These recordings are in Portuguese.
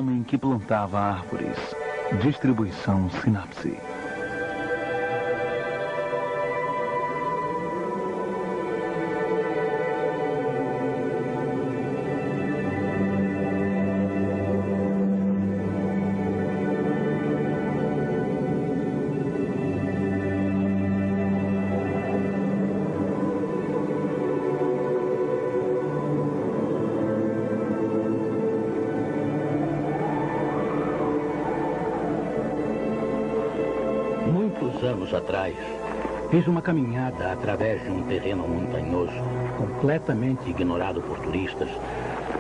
homem que plantava árvores. Distribuição Sinapse. Anos atrás, fiz uma caminhada através de um terreno montanhoso, completamente ignorado por turistas,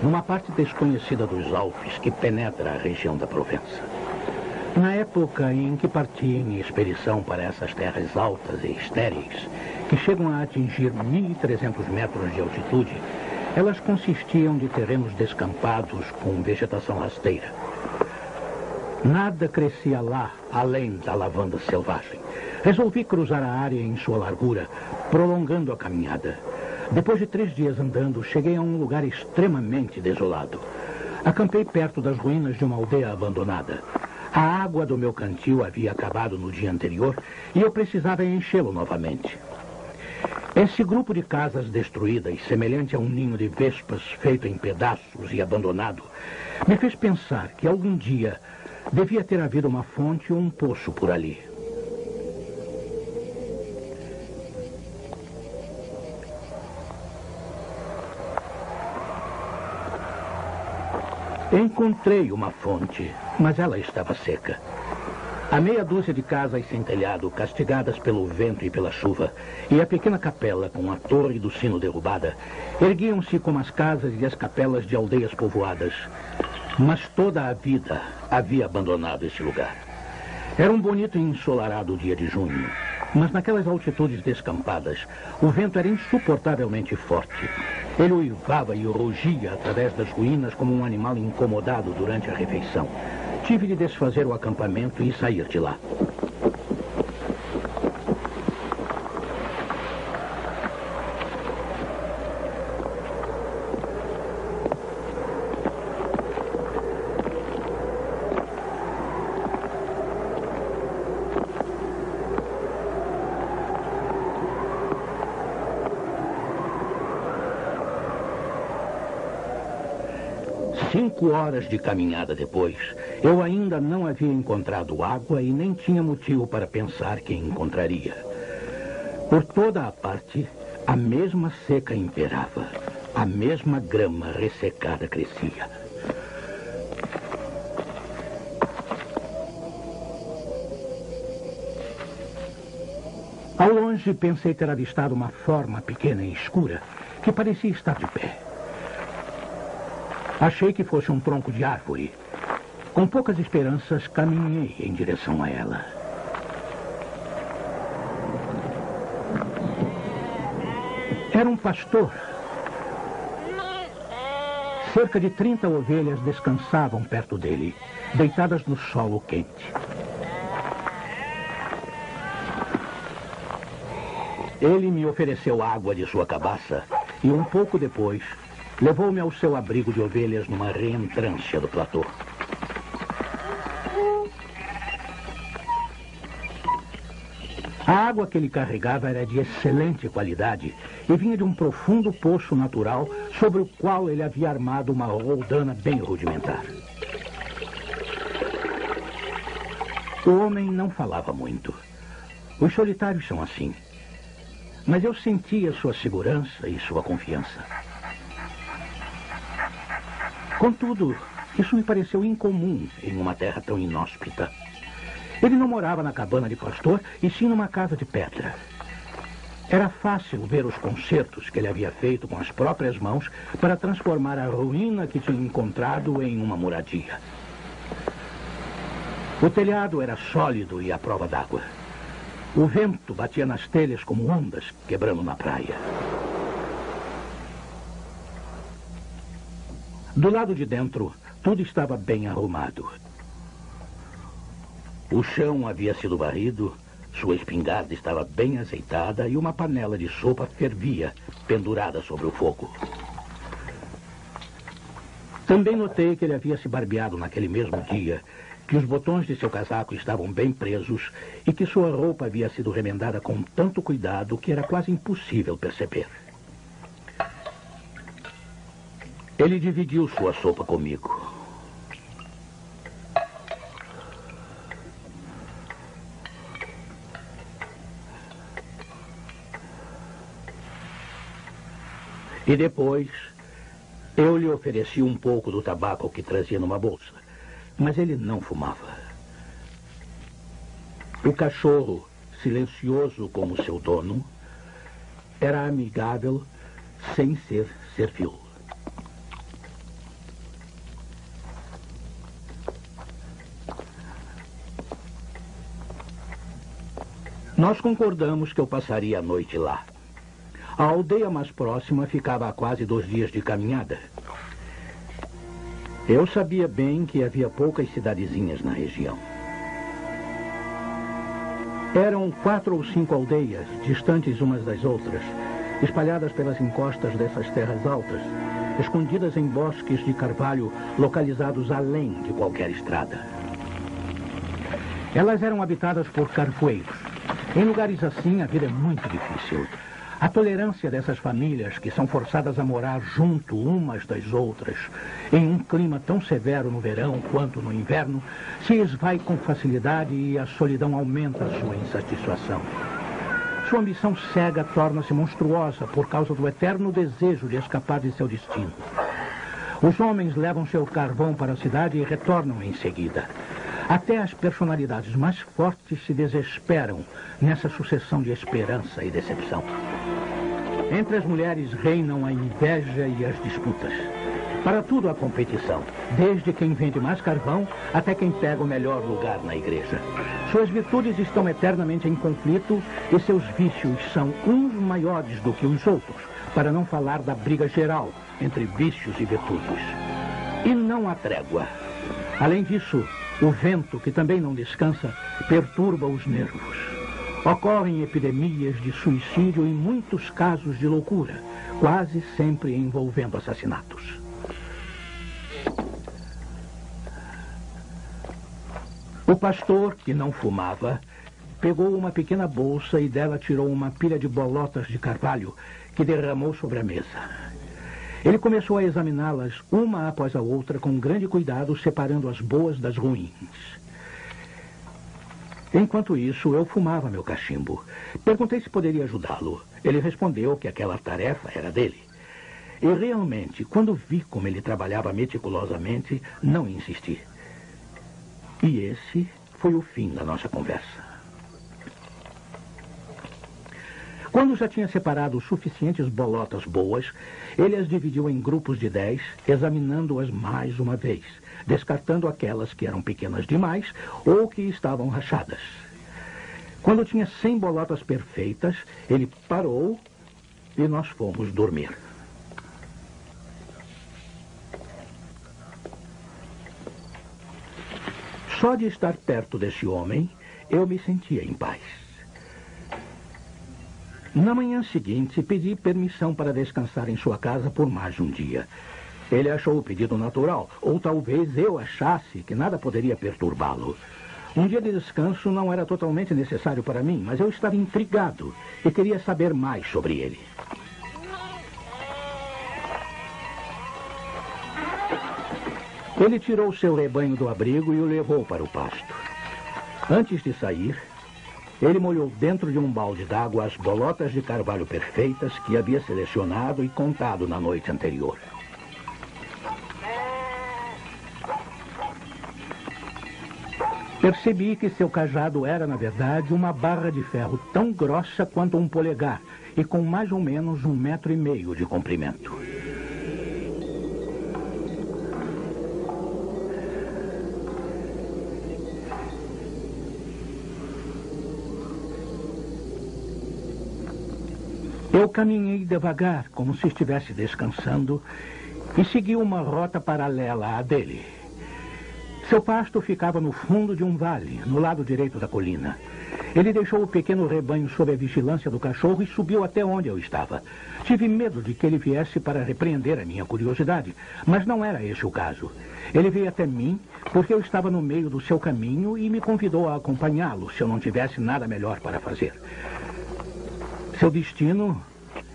numa parte desconhecida dos Alpes que penetra a região da Provença. Na época em que parti em expedição para essas terras altas e estéreis, que chegam a atingir 1.300 metros de altitude, elas consistiam de terrenos descampados com vegetação rasteira. Nada crescia lá, além da lavanda selvagem. Resolvi cruzar a área em sua largura, prolongando a caminhada. Depois de 3 dias andando, cheguei a um lugar extremamente desolado. Acampei perto das ruínas de uma aldeia abandonada. A água do meu cantil havia acabado no dia anterior e eu precisava enchê-lo novamente. Esse grupo de casas destruídas, semelhante a um ninho de vespas feito em pedaços e abandonado, me fez pensar que algum dia devia ter havido uma fonte ou um poço por ali. Encontrei uma fonte, mas ela estava seca. A meia dúzia de casas sem telhado, castigadas pelo vento e pela chuva, e a pequena capela com a torre do sino derrubada, erguiam-se como as casas e as capelas de aldeias povoadas. Mas toda a vida havia abandonado esse lugar. Era um bonito e ensolarado dia de junho, mas naquelas altitudes descampadas, o vento era insuportavelmente forte. Ele uivava e rugia através das ruínas como um animal incomodado durante a refeição. Tive de desfazer o acampamento e sair de lá. Cinco horas de caminhada depois, eu ainda não havia encontrado água e nem tinha motivo para pensar que encontraria. Por toda a parte, a mesma seca imperava. A mesma grama ressecada crescia. Ao longe, pensei ter avistado uma forma pequena e escura que parecia estar de pé. Achei que fosse um tronco de árvore. Com poucas esperanças, caminhei em direção a ela. Era um pastor. Cerca de 30 ovelhas descansavam perto dele, deitadas no solo quente. Ele me ofereceu água de sua cabaça e um pouco depois levou-me ao seu abrigo de ovelhas numa reentrância do platô. A água que ele carregava era de excelente qualidade e vinha de um profundo poço natural sobre o qual ele havia armado uma roldana bem rudimentar. O homem não falava muito. Os solitários são assim. Mas eu sentia sua segurança e sua confiança. Contudo, isso me pareceu incomum em uma terra tão inóspita. Ele não morava na cabana de pastor, e sim numa casa de pedra. Era fácil ver os concertos que ele havia feito com as próprias mãos para transformar a ruína que tinha encontrado em uma moradia. O telhado era sólido e à prova d'água. O vento batia nas telhas como ondas quebrando na praia. Do lado de dentro, tudo estava bem arrumado. O chão havia sido varrido, sua espingarda estava bem azeitada e uma panela de sopa fervia, pendurada sobre o fogo. Também notei que ele havia se barbeado naquele mesmo dia, que os botões de seu casaco estavam bem presos e que sua roupa havia sido remendada com tanto cuidado que era quase impossível perceber. Ele dividiu sua sopa comigo. E depois, eu lhe ofereci um pouco do tabaco que trazia numa bolsa, mas ele não fumava. O cachorro, silencioso como seu dono, era amigável sem ser servil. Nós concordamos que eu passaria a noite lá. A aldeia mais próxima ficava a quase 2 dias de caminhada. Eu sabia bem que havia poucas cidadezinhas na região. Eram 4 ou 5 aldeias, distantes umas das outras, espalhadas pelas encostas dessas terras altas, escondidas em bosques de carvalho localizados além de qualquer estrada. Elas eram habitadas por carvoeiros. Em lugares assim, a vida é muito difícil. A tolerância dessas famílias, que são forçadas a morar junto umas das outras, em um clima tão severo no verão quanto no inverno, se esvai com facilidade e a solidão aumenta a sua insatisfação. Sua ambição cega torna-se monstruosa por causa do eterno desejo de escapar de seu destino. Os homens levam seu carvão para a cidade e retornam em seguida. Até as personalidades mais fortes se desesperam nessa sucessão de esperança e decepção. Entre as mulheres reinam a inveja e as disputas. Para tudo há competição, desde quem vende mais carvão até quem pega o melhor lugar na igreja. Suas virtudes estão eternamente em conflito e seus vícios são uns maiores do que os outros, para não falar da briga geral entre vícios e virtudes. E não há trégua. Além disso, o vento, que também não descansa, perturba os nervos. Ocorrem epidemias de suicídio e muitos casos de loucura, quase sempre envolvendo assassinatos. O pastor, que não fumava, pegou uma pequena bolsa e dela tirou uma pilha de bolotas de carvalho que derramou sobre a mesa. Ele começou a examiná-las uma após a outra com grande cuidado, separando as boas das ruins. Enquanto isso, eu fumava meu cachimbo. Perguntei se poderia ajudá-lo. Ele respondeu que aquela tarefa era dele. E realmente, quando vi como ele trabalhava meticulosamente, não insisti. E esse foi o fim da nossa conversa. Quando já tinha separado suficientes bolotas boas, ele as dividiu em grupos de 10, examinando-as mais uma vez, descartando aquelas que eram pequenas demais ou que estavam rachadas. Quando tinha 100 bolotas perfeitas, ele parou e nós fomos dormir. Só de estar perto desse homem, eu me sentia em paz. Na manhã seguinte, pedi permissão para descansar em sua casa por mais um dia. Ele achou o pedido natural, ou talvez eu achasse que nada poderia perturbá-lo. Um dia de descanso não era totalmente necessário para mim, mas eu estava intrigado e queria saber mais sobre ele. Ele tirou seu rebanho do abrigo e o levou para o pasto. Antes de sair, ele molhou dentro de um balde d'água as bolotas de carvalho perfeitas que havia selecionado e contado na noite anterior. Percebi que seu cajado era, na verdade, uma barra de ferro tão grossa quanto um polegar e com mais ou menos 1,5 metros de comprimento. Eu caminhei devagar, como se estivesse descansando, e segui uma rota paralela à dele. Seu pasto ficava no fundo de um vale, no lado direito da colina. Ele deixou o pequeno rebanho sob a vigilância do cachorro e subiu até onde eu estava. Tive medo de que ele viesse para repreender a minha curiosidade, mas não era esse o caso. Ele veio até mim porque eu estava no meio do seu caminho e me convidou a acompanhá-lo se eu não tivesse nada melhor para fazer. Seu destino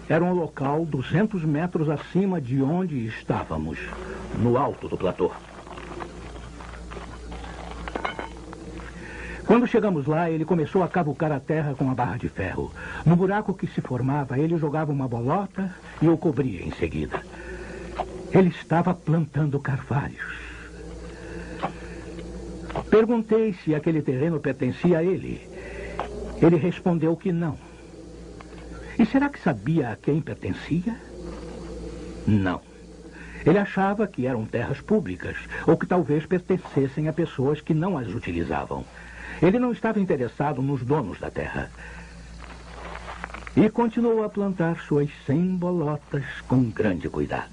era um local 200 metros acima de onde estávamos, no alto do platô. Quando chegamos lá, ele começou a cavucar a terra com a barra de ferro. No buraco que se formava, ele jogava uma bolota e o cobria em seguida. Ele estava plantando carvalhos. Perguntei se aquele terreno pertencia a ele. Ele respondeu que não. E será que sabia a quem pertencia? Não. Ele achava que eram terras públicas, ou que talvez pertencessem a pessoas que não as utilizavam. Ele não estava interessado nos donos da terra. E continuou a plantar suas 100 bolotas com grande cuidado.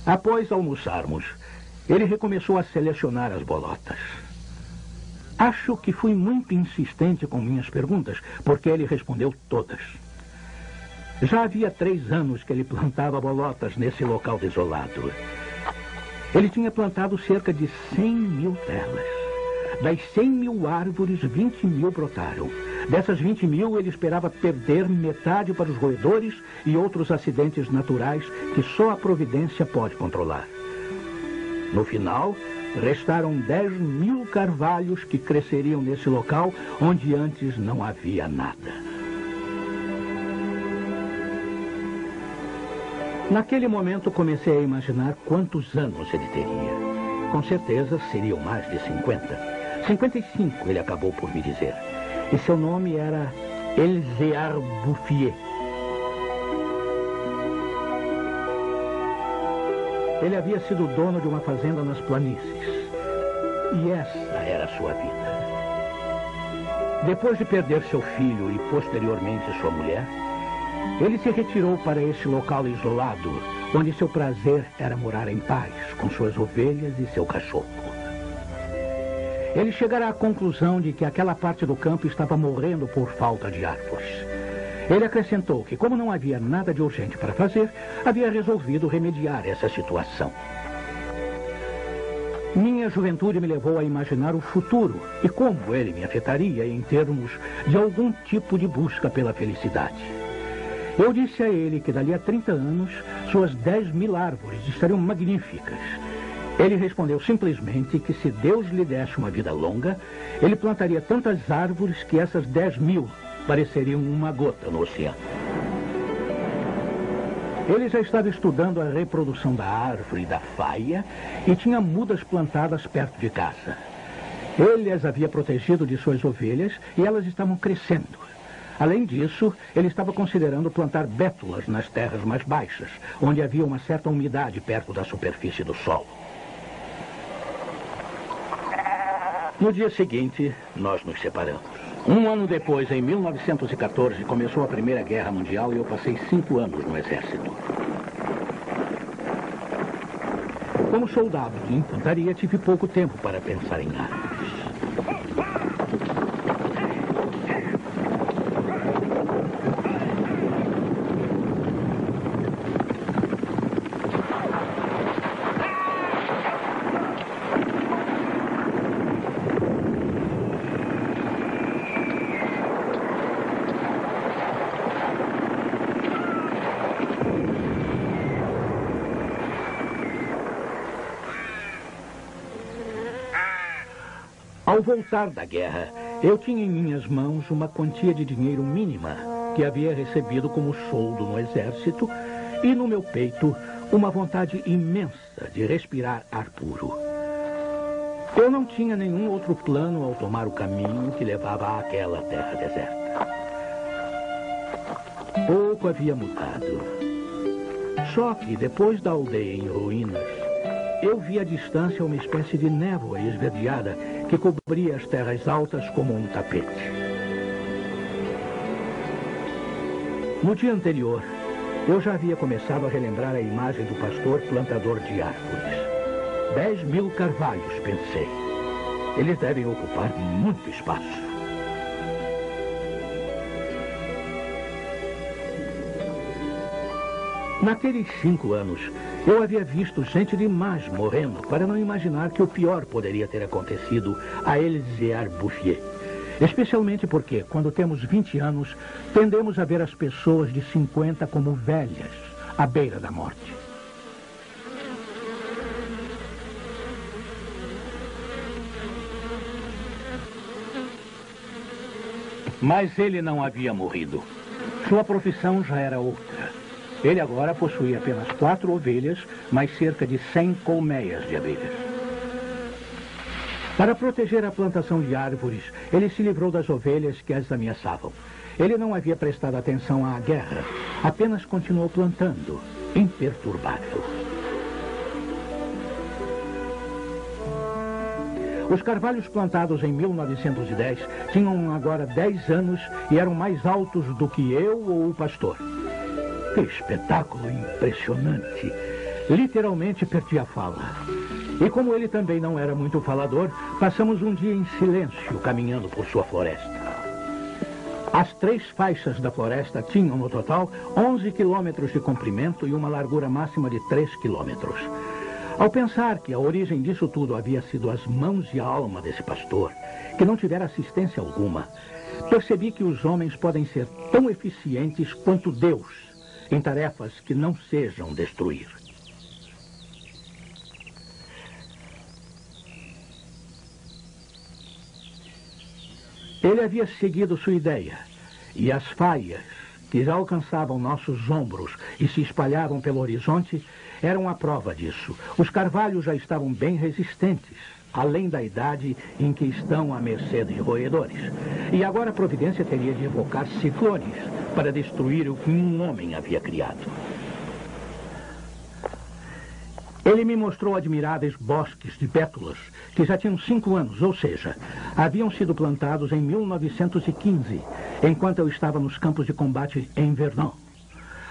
Após almoçarmos, ele recomeçou a selecionar as bolotas. Acho que fui muito insistente com minhas perguntas, porque ele respondeu todas. Já havia 3 anos que ele plantava bolotas nesse local desolado. Ele tinha plantado cerca de 100.000 telas. Das 100.000 árvores, 20.000 brotaram. Dessas 20.000, ele esperava perder metade para os roedores e outros acidentes naturais que só a providência pode controlar. No final, restaram 10.000 carvalhos que cresceriam nesse local onde antes não havia nada. Naquele momento, comecei a imaginar quantos anos ele teria. Com certeza, seriam mais de 50. 55, ele acabou por me dizer. E seu nome era Elzéar Bouffier. Ele havia sido dono de uma fazenda nas planícies. E essa era a sua vida. Depois de perder seu filho e, posteriormente, sua mulher, ele se retirou para esse local isolado, onde seu prazer era morar em paz, com suas ovelhas e seu cachorro. Ele chegara à conclusão de que aquela parte do campo estava morrendo por falta de árvores. Ele acrescentou que, como não havia nada de urgente para fazer, havia resolvido remediar essa situação. Minha juventude me levou a imaginar o futuro e como ele me afetaria em termos de algum tipo de busca pela felicidade. Eu disse a ele que dali a 30 anos, suas 10.000 árvores estariam magníficas. Ele respondeu simplesmente que se Deus lhe desse uma vida longa, ele plantaria tantas árvores que essas 10.000 pareceriam uma gota no oceano. Ele já estava estudando a reprodução da árvore e da faia e tinha mudas plantadas perto de casa. Ele as havia protegido de suas ovelhas e elas estavam crescendo. Além disso, ele estava considerando plantar bétulas nas terras mais baixas, onde havia uma certa umidade perto da superfície do solo. No dia seguinte, nós nos separamos. 1 ano depois, em 1914, começou a Primeira Guerra Mundial e eu passei 5 anos no exército. Como soldado de infantaria, tive pouco tempo para pensar em árvores. Ao voltar da guerra, eu tinha em minhas mãos uma quantia de dinheiro mínima que havia recebido como soldo no exército e no meu peito uma vontade imensa de respirar ar puro. Eu não tinha nenhum outro plano ao tomar o caminho que levava àquela terra deserta. Pouco havia mudado. Só que depois da aldeia em ruínas, eu vi à distância uma espécie de névoa esverdeada que cobria as terras altas como um tapete. No dia anterior, eu já havia começado a relembrar a imagem do pastor plantador de árvores. 10.000 carvalhos, pensei. Eles devem ocupar muito espaço. Naqueles 5 anos, eu havia visto gente demais morrendo para não imaginar que o pior poderia ter acontecido a Elzéar Bouffier. Especialmente porque, quando temos 20 anos, tendemos a ver as pessoas de 50 como velhas, à beira da morte. Mas ele não havia morrido. Sua profissão já era outra. Ele agora possuía apenas 4 ovelhas, mais cerca de 100 colmeias de abelhas. Para proteger a plantação de árvores, ele se livrou das ovelhas que as ameaçavam. Ele não havia prestado atenção à guerra, apenas continuou plantando, imperturbável. Os carvalhos plantados em 1910 tinham agora 10 anos e eram mais altos do que eu ou o pastor. Que espetáculo impressionante! Literalmente perdi a fala. E como ele também não era muito falador, passamos um dia em silêncio, caminhando por sua floresta. As 3 faixas da floresta tinham, no total, 11 quilômetros de comprimento e uma largura máxima de 3 quilômetros. Ao pensar que a origem disso tudo havia sido as mãos e a alma desse pastor, que não tivera assistência alguma, percebi que os homens podem ser tão eficientes quanto Deus em tarefas que não sejam destruir. Ele havia seguido sua ideia, e as faias, que já alcançavam nossos ombros e se espalhavam pelo horizonte, eram a prova disso. Os carvalhos já estavam bem resistentes, além da idade em que estão à mercê de roedores. E agora a providência teria de evocar ciclones para destruir o que um homem havia criado. Ele me mostrou admiráveis bosques de bétulas que já tinham 5 anos, ou seja, haviam sido plantados em 1915, enquanto eu estava nos campos de combate em Verdun.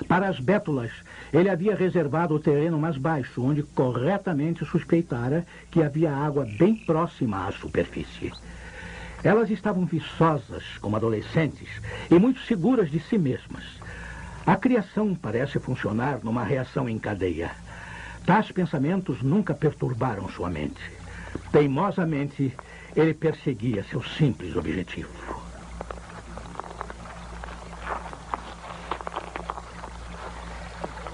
Para as bétulas, ele havia reservado o terreno mais baixo, onde corretamente suspeitara que havia água bem próxima à superfície. Elas estavam viçosas, como adolescentes, e muito seguras de si mesmas. A criação parece funcionar numa reação em cadeia. Tais pensamentos nunca perturbaram sua mente. Teimosamente, ele perseguia seu simples objetivo.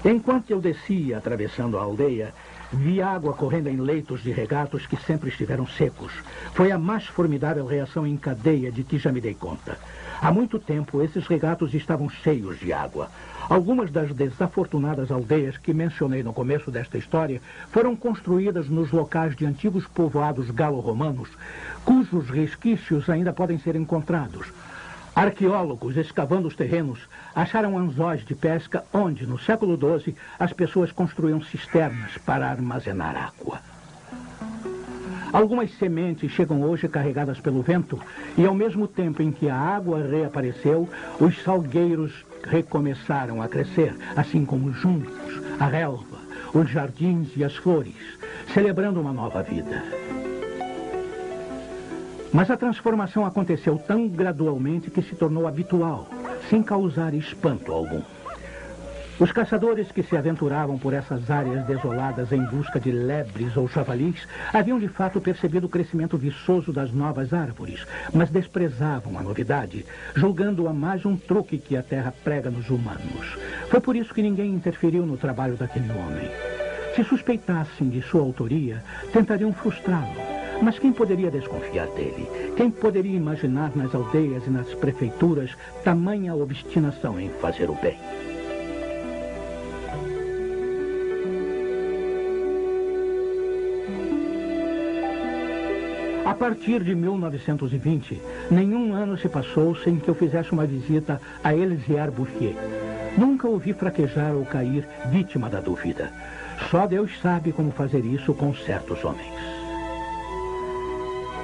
Enquanto eu descia atravessando a aldeia, vi água correndo em leitos de regatos que sempre estiveram secos. Foi a mais formidável reação em cadeia de que já me dei conta. Há muito tempo, esses regatos estavam cheios de água. Algumas das desafortunadas aldeias que mencionei no começo desta história foram construídas nos locais de antigos povoados galo-romanos, cujos resquícios ainda podem ser encontrados. Arqueólogos, escavando os terrenos, acharam anzóis de pesca onde, no século XII, as pessoas construíam cisternas para armazenar água. Algumas sementes chegam hoje carregadas pelo vento e, ao mesmo tempo em que a água reapareceu, os salgueiros recomeçaram a crescer, assim como os juncos, a relva, os jardins e as flores, celebrando uma nova vida. Mas a transformação aconteceu tão gradualmente que se tornou habitual, sem causar espanto algum. Os caçadores que se aventuravam por essas áreas desoladas em busca de lebres ou javalis haviam de fato percebido o crescimento viçoso das novas árvores, mas desprezavam a novidade, julgando-a mais um truque que a terra prega nos humanos. Foi por isso que ninguém interferiu no trabalho daquele homem. Se suspeitassem de sua autoria, tentariam frustrá-lo. Mas quem poderia desconfiar dele? Quem poderia imaginar nas aldeias e nas prefeituras tamanha obstinação em fazer o bem? A partir de 1920, nenhum ano se passou sem que eu fizesse uma visita a Elzéar Bouffier. Nunca o vi fraquejar ou cair vítima da dúvida. Só Deus sabe como fazer isso com certos homens.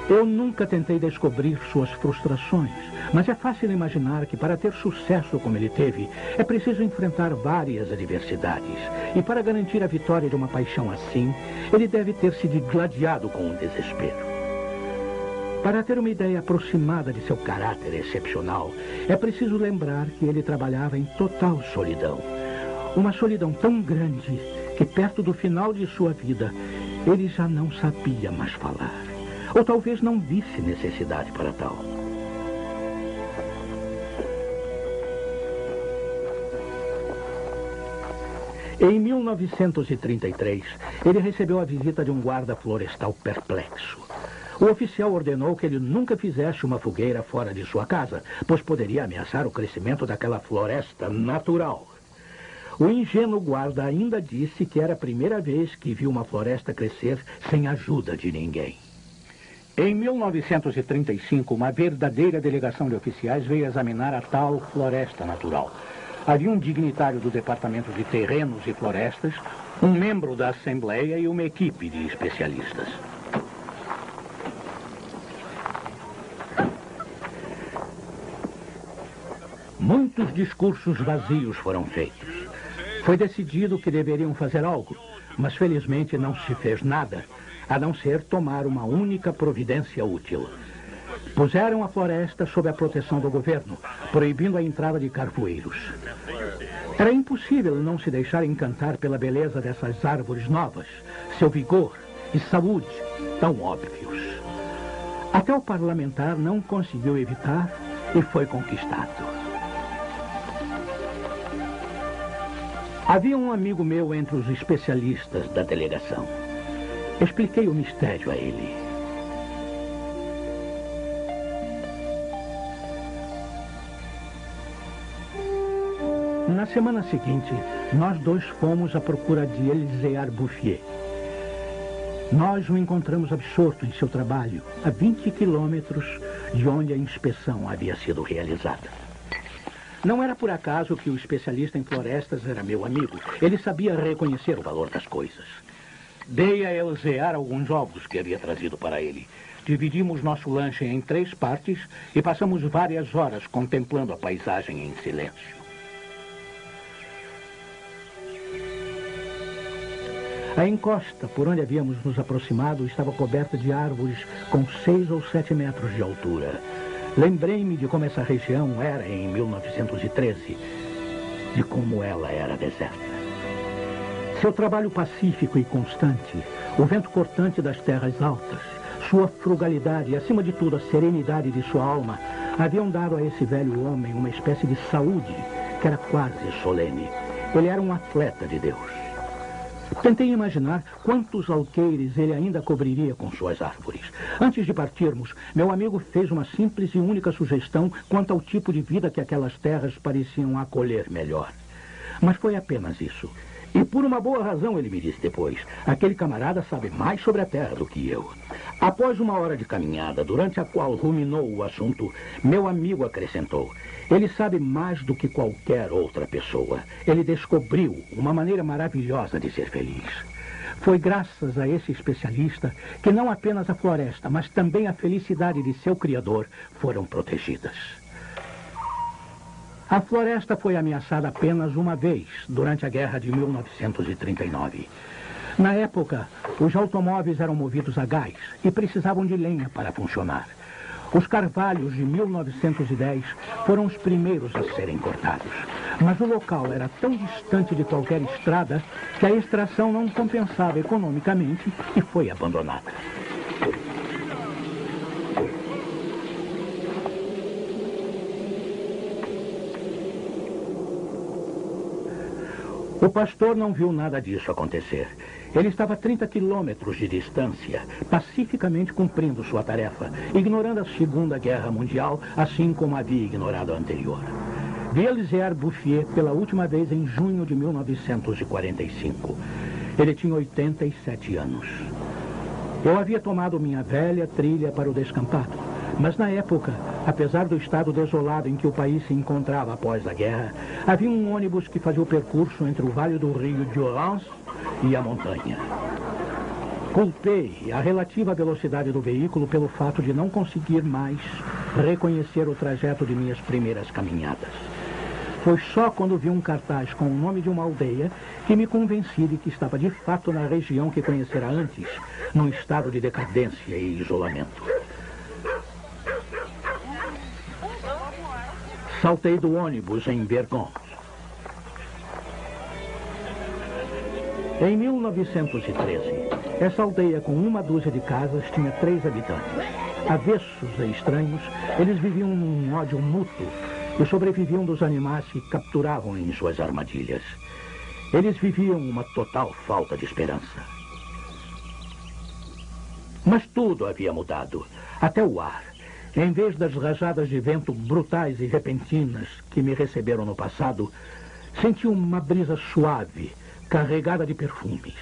Eu nunca tentei descobrir suas frustrações, mas é fácil imaginar que para ter sucesso como ele teve, é preciso enfrentar várias adversidades. E para garantir a vitória de uma paixão assim, ele deve ter se digladiado com o desespero. Para ter uma ideia aproximada de seu caráter excepcional, é preciso lembrar que ele trabalhava em total solidão. Uma solidão tão grande que perto do final de sua vida, ele já não sabia mais falar. Ou talvez não visse necessidade para tal. Em 1933, ele recebeu a visita de um guarda florestal perplexo. O oficial ordenou que ele nunca fizesse uma fogueira fora de sua casa, pois poderia ameaçar o crescimento daquela floresta natural. O ingênuo guarda ainda disse que era a primeira vez que viu uma floresta crescer sem ajuda de ninguém. Em 1935, uma verdadeira delegação de oficiais veio examinar a tal floresta natural. Havia um dignitário do Departamento de Terrenos e Florestas, um membro da Assembleia e uma equipe de especialistas. Muitos discursos vazios foram feitos. Foi decidido que deveriam fazer algo, mas felizmente não se fez nada, a não ser tomar uma única providência útil. Puseram a floresta sob a proteção do governo, proibindo a entrada de carvoeiros. Era impossível não se deixar encantar pela beleza dessas árvores novas, seu vigor e saúde tão óbvios. Até o parlamentar não conseguiu evitar e foi conquistado. Havia um amigo meu entre os especialistas da delegação. Expliquei o mistério a ele. Na semana seguinte, nós dois fomos à procura de Elzéar Bouffier. Nós o encontramos absorto em seu trabalho, a 20 quilômetros de onde a inspeção havia sido realizada. Não era por acaso que o especialista em florestas era meu amigo. Ele sabia reconhecer o valor das coisas. Dei a Elzéar alguns ovos que havia trazido para ele. Dividimos nosso lanche em 3 partes e passamos várias horas contemplando a paisagem em silêncio. A encosta por onde havíamos nos aproximado estava coberta de árvores com 6 ou 7 metros de altura. Lembrei-me de como essa região era em 1913, de como ela era deserta. Seu trabalho pacífico e constante, o vento cortante das terras altas, sua frugalidade e, acima de tudo, a serenidade de sua alma, haviam dado a esse velho homem uma espécie de saúde que era quase solene. Ele era um atleta de Deus. Tentei imaginar quantos alqueires ele ainda cobriria com suas árvores. Antes de partirmos, meu amigo fez uma simples e única sugestão quanto ao tipo de vida que aquelas terras pareciam acolher melhor. Mas foi apenas isso. E por uma boa razão, ele me disse depois, aquele camarada sabe mais sobre a terra do que eu. Após uma hora de caminhada, durante a qual ruminou o assunto, meu amigo acrescentou: ele sabe mais do que qualquer outra pessoa. Ele descobriu uma maneira maravilhosa de ser feliz. Foi graças a esse especialista que não apenas a floresta, mas também a felicidade de seu criador foram protegidas. A floresta foi ameaçada apenas uma vez, durante a Guerra de 1939. Na época, os automóveis eram movidos a gás e precisavam de lenha para funcionar. Os carvalhos de 1910 foram os primeiros a serem cortados. Mas o local era tão distante de qualquer estrada que a extração não compensava economicamente e foi abandonada. O pastor não viu nada disso acontecer. Ele estava a 30 quilômetros de distância, pacificamente cumprindo sua tarefa, ignorando a Segunda Guerra Mundial, assim como havia ignorado a anterior. Vi Elzéar Bouffier pela última vez em junho de 1945. Ele tinha 87 anos. Eu havia tomado minha velha trilha para o descampado. Mas na época, apesar do estado desolado em que o país se encontrava após a guerra, havia um ônibus que fazia o percurso entre o Vale do Rio Durance e a montanha. Culpei a relativa velocidade do veículo pelo fato de não conseguir mais reconhecer o trajeto de minhas primeiras caminhadas. Foi só quando vi um cartaz com o nome de uma aldeia que me convenci de que estava de fato na região que conhecera antes, num estado de decadência e isolamento. Saltei do ônibus em Vergon. Em 1913, essa aldeia com uma dúzia de casas tinha 3 habitantes. Avessos e estranhos, eles viviam num ódio mútuo e sobreviviam dos animais que capturavam em suas armadilhas. Eles viviam uma total falta de esperança. Mas tudo havia mudado, até o ar. Em vez das rajadas de vento brutais e repentinas que me receberam no passado, senti uma brisa suave, carregada de perfumes.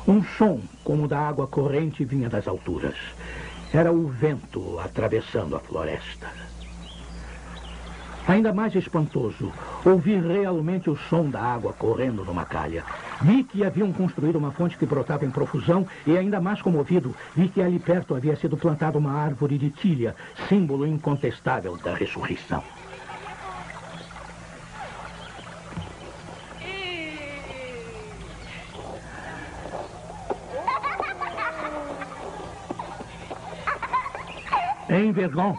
Um som como o da água corrente vinha das alturas. Era o vento atravessando a floresta. Ainda mais espantoso, ouvi realmente o som da água correndo numa calha. Vi que haviam construído uma fonte que brotava em profusão e, ainda mais comovido, vi que ali perto havia sido plantada uma árvore de tilha, símbolo incontestável da ressurreição. Em Vergon,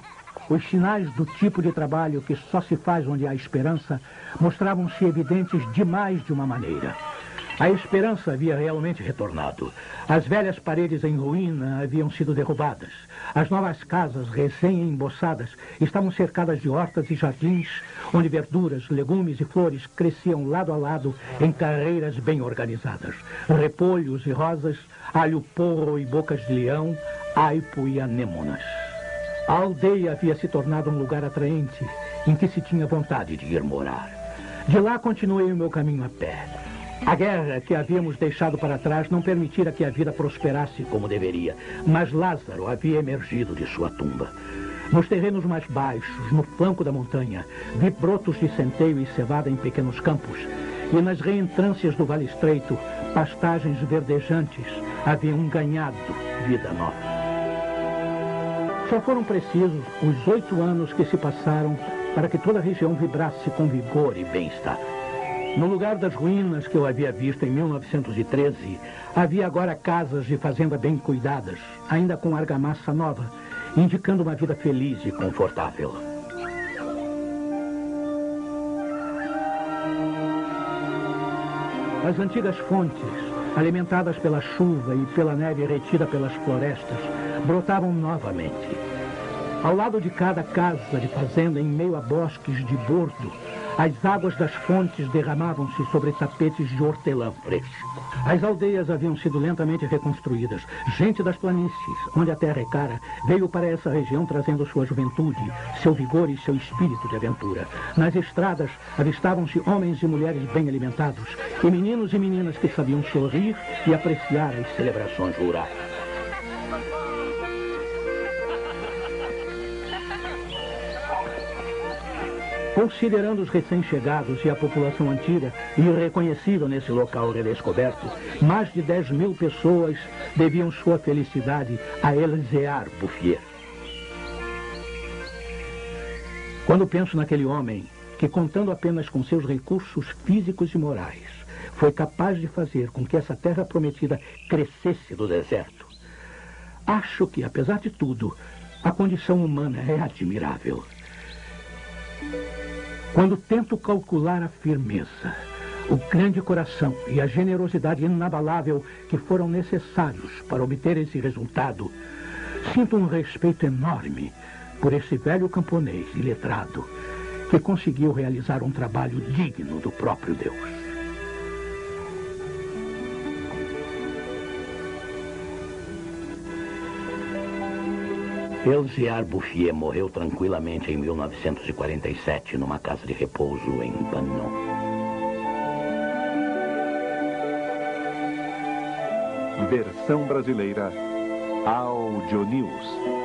os sinais do tipo de trabalho que só se faz onde há esperança mostravam-se evidentes demais de uma maneira. A esperança havia realmente retornado. As velhas paredes em ruína haviam sido derrubadas. As novas casas, recém-emboçadas, estavam cercadas de hortas e jardins, onde verduras, legumes e flores cresciam lado a lado em carreiras bem organizadas. Repolhos e rosas, alho porro e bocas de leão, aipo e anêmonas. A aldeia havia se tornado um lugar atraente, em que se tinha vontade de ir morar. De lá continuei o meu caminho a pé. A guerra que havíamos deixado para trás não permitira que a vida prosperasse como deveria, mas Lázaro havia emergido de sua tumba. Nos terrenos mais baixos, no flanco da montanha, vi brotos de centeio e cevada em pequenos campos, e nas reentrâncias do Vale Estreito, pastagens verdejantes haviam ganhado vida nova. Só foram precisos os 8 anos que se passaram para que toda a região vibrasse com vigor e bem-estar. No lugar das ruínas que eu havia visto em 1913, havia agora casas de fazenda bem cuidadas, ainda com argamassa nova, indicando uma vida feliz e confortável. As antigas fontes, alimentadas pela chuva e pela neve retida pelas florestas, brotavam novamente. Ao lado de cada casa de fazenda, em meio a bosques de bordo, as águas das fontes derramavam-se sobre tapetes de hortelã fresco. As aldeias haviam sido lentamente reconstruídas. Gente das planícies, onde a terra é cara, veio para essa região trazendo sua juventude, seu vigor e seu espírito de aventura. Nas estradas avistavam-se homens e mulheres bem alimentados, e meninos e meninas que sabiam sorrir e apreciar as celebrações rurais. Considerando os recém-chegados e a população antiga, irreconhecível nesse local redescoberto, mais de 10.000 pessoas deviam sua felicidade a Elzéar Bouffier. Quando penso naquele homem que, contando apenas com seus recursos físicos e morais, foi capaz de fazer com que essa terra prometida crescesse do deserto, acho que, apesar de tudo, a condição humana é admirável. Quando tento calcular a firmeza, o grande coração e a generosidade inabalável que foram necessários para obter esse resultado, sinto um respeito enorme por esse velho camponês iletrado que conseguiu realizar um trabalho digno do próprio Deus. Elzéar Bouffier morreu tranquilamente em 1947 numa casa de repouso em Bannon. Versão brasileira Audio News.